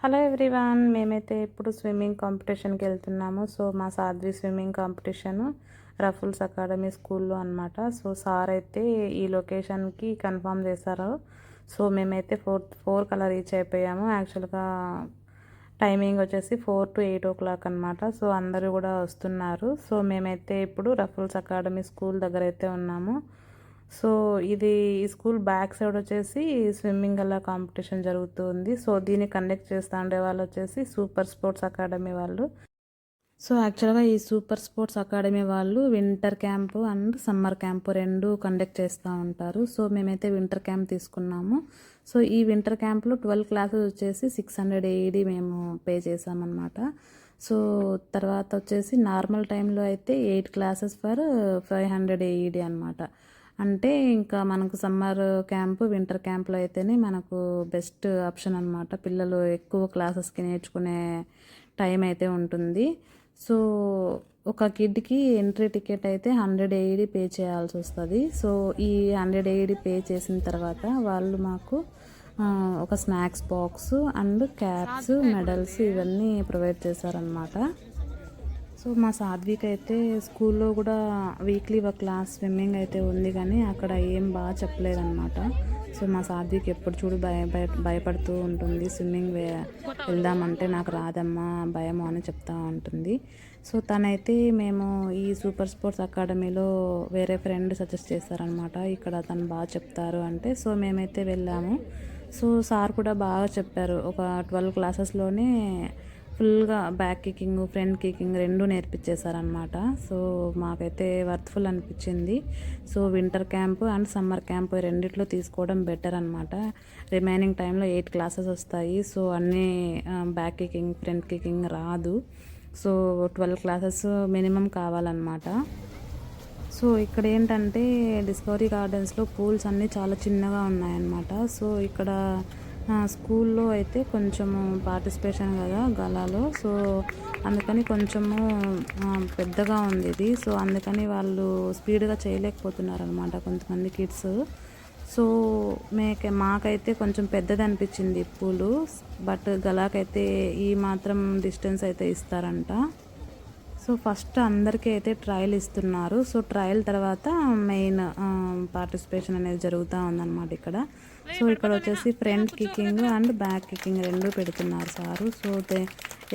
Hello everyone, మేమైతే ఇప్పుడు swimming కాంపిటీషన్కి వెళ్తున్నాము. సో మా సాధ్వి స్విమ్మింగ్ కాంపిటీషన్ రఫుల్స్ అకాడమీ స్కూల్లో అనమాట. సో సార్ అయితే ఈ లొకేషన్కి కన్ఫర్మ్ చేశారు. సో మేమైతే ఫోర్ కల్లా రీచ్ అయిపోయాము. యాక్చువల్గా టైమింగ్ వచ్చేసి 4 to 8 o'clock అనమాట. సో అందరూ కూడా వస్తున్నారు. సో మేమైతే ఇప్పుడు రఫుల్స్ అకాడమీ స్కూల్ దగ్గర అయితే ఉన్నాము. సో ఇది ఈ స్కూల్ బ్యాక్ సైడ్ వచ్చేసి స్విమ్మింగ్ అలా కాంపిటీషన్ జరుగుతుంది. సో దీన్ని కండక్ట్ చేస్తూ ఉండే వాళ్ళు వచ్చేసి సూపర్ స్పోర్ట్స్ అకాడమీ వాళ్ళు. సో యాక్చువల్గా ఈ సూపర్ స్పోర్ట్స్ అకాడమీ వాళ్ళు winter camp and summer camp రెండు కండక్ట్ చేస్తూ ఉంటారు. సో మేమైతే వింటర్ క్యాంప్ తీసుకున్నాము. సో ఈ వింటర్ క్యాంప్లో 12 క్లాసెస్ వచ్చేసి 600 AED మేము పే చేసామన్నమాట. సో తర్వాత వచ్చేసి నార్మల్ టైంలో అయితే 8 క్లాసెస్ ఫర్ 500 AED అనమాట. అంటే ఇంకా మనకు సమ్మర్ క్యాంపు వింటర్ క్యాంప్లో అయితేనే మనకు బెస్ట్ ఆప్షన్ అనమాట. పిల్లలు ఎక్కువ క్లాసెస్కి నేర్చుకునే టైం అయితే ఉంటుంది. సో ఒక కిడ్కి ఎంట్రీ టికెట్ అయితే 100 AED పే చేయాల్సి వస్తుంది. సో ఈ 100 AED పే చేసిన తర్వాత వాళ్ళు మాకు ఒక snacks box and caps, medals ఇవన్నీ ప్రొవైడ్ చేశారనమాట. సో మా సాధ్విక్ అయితే స్కూల్లో కూడా వీక్లీ ఒక క్లాస్ స్విమ్మింగ్ అయితే ఉంది, కానీ అక్కడ ఏం బాగా చెప్పలేదన్నమాట. సో మా సాధ్విక్ ఎప్పుడు చూడు భయపడుతూ ఉంటుంది. స్విమ్మింగ్ వెళ్దామంటే నాకు రాదమ్మా, భయము అని చెప్తా ఉంటుంది. సో తనైతే మేము ఈ సూపర్ స్పోర్ట్స్ అకాడమీలో వేరే ఫ్రెండ్ సజెస్ట్ చేస్తారనమాట, ఇక్కడ తను బాగా చెప్తారు అంటే. సో మేమైతే వెళ్ళాము. సో సార్ కూడా బాగా చెప్పారు. ఒక 12 క్లాసెస్లోనే ఫుల్గా బ్యాక్ కికింగ్, ఫ్రంట్ కికింగ్ రెండు నేర్పించేశారనమాట. సో మాకైతే వర్త్ఫుల్ అనిపించింది. So winter camp and summer camp రెండిట్లో తీసుకోవడం బెటర్ అనమాట. రిమైనింగ్ టైంలో 8 క్లాసెస్ వస్తాయి. సో అన్నీ బ్యాక్ కికింగ్, ఫ్రంట్ కికింగ్ రాదు. సో 12 క్లాసెస్ మినిమం కావాలన్నమాట. సో ఇక్కడ ఏంటంటే డిస్కవరీ గార్డెన్స్లో పూల్స్ అన్నీ చాలా చిన్నగా ఉన్నాయన్నమాట. సో ఇక్కడ స్కూల్లో అయితే కొంచెము పార్టిసిపేషన్ కదా గలాలో, సో అందుకని కొంచెము పెద్దగా ఉంది ఇది. సో అందుకని వాళ్ళు స్పీడ్గా చేయలేకపోతున్నారు అనమాట కొంతమంది కిడ్స్. సో మాకైతే కొంచెం పెద్దది అనిపించింది పూలు, బట్ గలాకైతే ఈ మాత్రం డిస్టెన్స్ అయితే ఇస్తారంట. సో ఫస్ట్ అందరికీ అయితే ట్రయల్ ఇస్తున్నారు. సో ట్రయల్ తర్వాత మెయిన్ పార్టిసిపేషన్ అనేది జరుగుతూ ఉందన్నమాట ఇక్కడ. సో ఇక్కడ వచ్చేసి front kicking and back kicking రెండు పెడుతున్నారు సారు. సో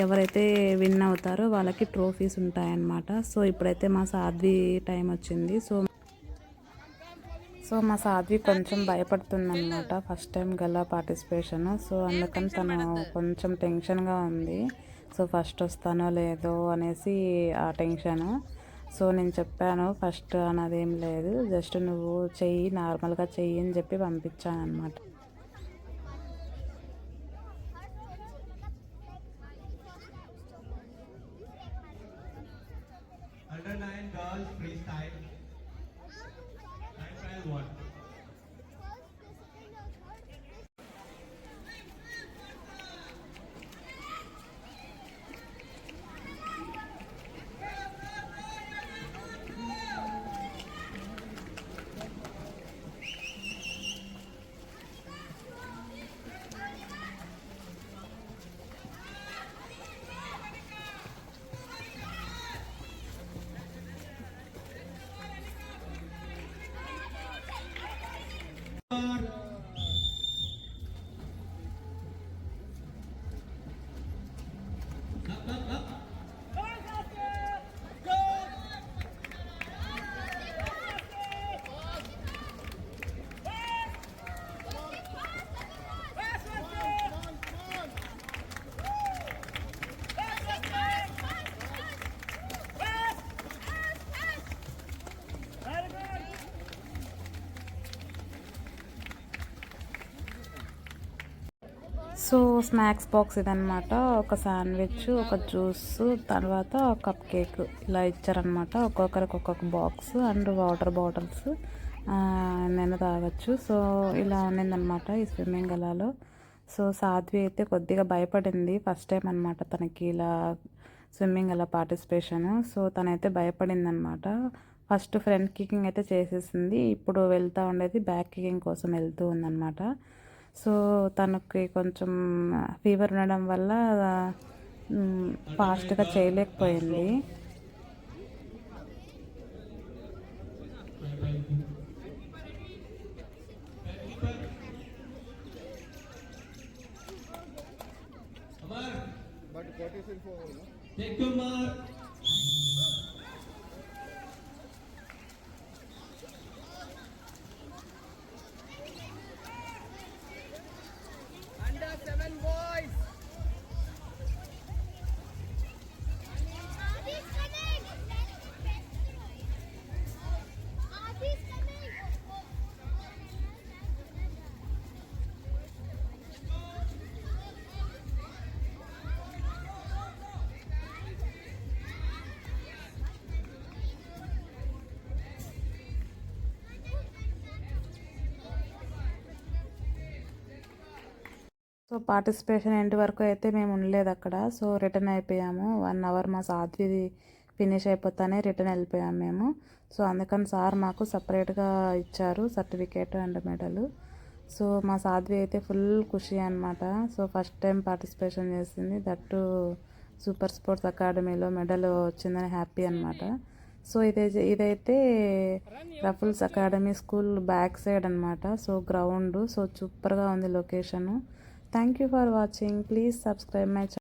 ఎవరైతే విన్ అవుతారో వాళ్ళకి ట్రోఫీస్ ఉంటాయన్నమాట. సో ఇప్పుడైతే మా సాధ్వి టైం వచ్చింది. సో మా సాధ్వి కొంచెం భయపడుతుందన్నమాట, ఫస్ట్ టైం గల్లా పార్టిసిపేషన్. సో అందుకని తను కొంచెం టెన్షన్గా ఉంది. సో ఫస్ట్ వస్తానో లేదో అనేసి ఆ టెన్షను. సో నేను చెప్పాను ఫస్ట్ అన్నది ఏం లేదు, జస్ట్ నువ్వు చెయ్యి, నార్మల్గా చెయ్యి అని చెప్పి పంపించాను అనమాట. సో స్నాక్స్ బాక్స్ ఇదనమాట, ఒక శాండ్విచ్, ఒక జ్యూస్, తర్వాత కప్ కేక్ ఇలా ఇచ్చారనమాట. ఒక్కొక్కరికి ఒక్కొక్క బాక్స్ అండ్ వాటర్ బాటిల్స్ నేను తాగొచ్చు. సో ఇలా ఉన్నిందనమాట ఈ స్విమ్మింగ్ గలాలో. సో సాధ్వి అయితే కొద్దిగా భయపడింది, ఫస్ట్ టైం అనమాట తనకి ఇలా స్విమ్మింగ్ అలా పార్టిసిపేషన్. సో తనైతే భయపడింది అనమాట. ఫస్ట్ ఫ్రంట్ కికింగ్ అయితే చేసేసింది, ఇప్పుడు వెళ్తూ ఉండేది బ్యాక్ కికింగ్ కోసం వెళ్తూ ఉందన్నమాట. సో తనకి కొంచెం ఫీవర్ ఉండడం వల్ల ఫాస్ట్గా చేయలేకపోయింది. Take your mark. Under 7 boys. Aadi's coming. Aadi's coming. So participation end వరకు అయితే మేము ఉండలేదు అక్కడ. సో రిటర్న్ అయిపోయాము. 1 అవర్ మా సాధ్వి ఫినిష్ అయిపోతానే రిటర్న్ వెళ్ళిపోయాము మేము. సో అందుకని సార్ మాకు సపరేట్గా ఇచ్చారు సర్టిఫికేట్ అండ్ మెడల్. సో మా సాధ్వి అయితే ఫుల్ ఖుషి అనమాట. సో ఫస్ట్ టైం పార్టిసిపేషన్ చేసింది, దట్టు సూపర్ స్పోర్ట్స్ అకాడమీలో మెడల్ వచ్చిందని హ్యాపీ అనమాట. సో ఇదైతే ruffles academy school back side అనమాట. సో గ్రౌండ్, సో సూపర్గా ఉంది location. Thank you for watching. Please subscribe my channel.